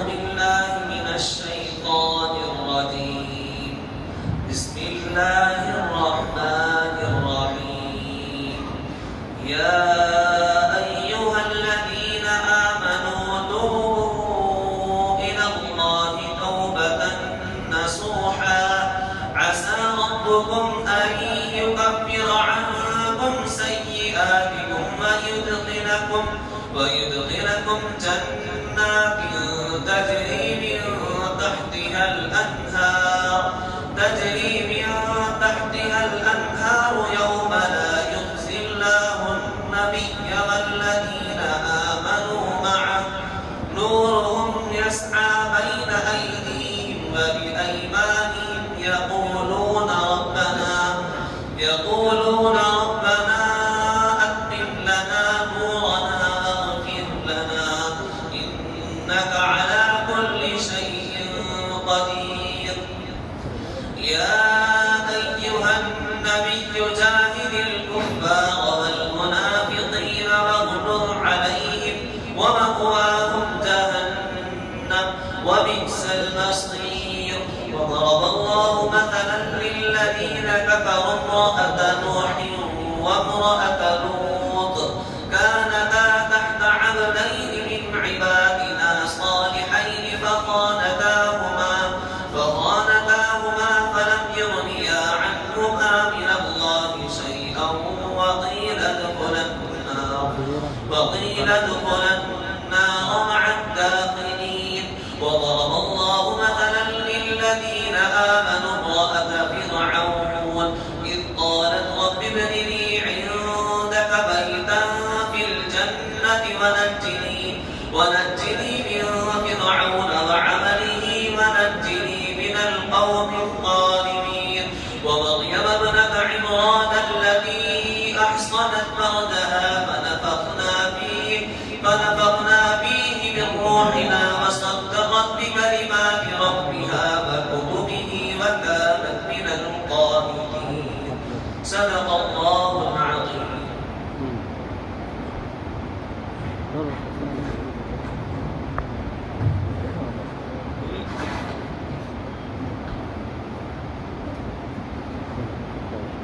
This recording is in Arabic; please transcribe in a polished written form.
بالله من الشيطان الرجيم. بسم الله الرحمن الرحيم. يا أيها الذين آمنوا توبوا إلى الله توبة نصوحا عسى ربكم أن يكفر عنكم سيئاتكم ويدخلكم جنات تجري من تحتها الأنهار يوم لا يخزي الله النبي والذين آمنوا معه نورهم يسعى بين أيديهم وبأيمانهم يقولون ربنا أتمم لنا نورنا واغفر لنا إنك على كل شيء قدير. يا أيها النبي جاهد الكفار والمنافقين واغلظ عليهم ومأواهم جهنم وبئس المصير. وضرب الله مثلا للذين كفروا امرأة نوح وامرأة لوط كانتا تحت عبدين من عبادنا صالحين فخانتاهما فلم يغنيا عنهما من الله شيئا وقيل ادخلا النار مع الداخلين. وضرب الله مثلا للذين آمنوا امرأة فرعون إذ قالت رب ابن لي عندك بيتا في الجنة ونجني من فرعون وعمله ونجني من القوم الظالمين. ومريم ابنة عمران التي أحصنت فرجها فنفخنا فيه من روحنا وصدقت بكلمات ربها وكتبه وكانت من القانتين. صدق الله العظيم.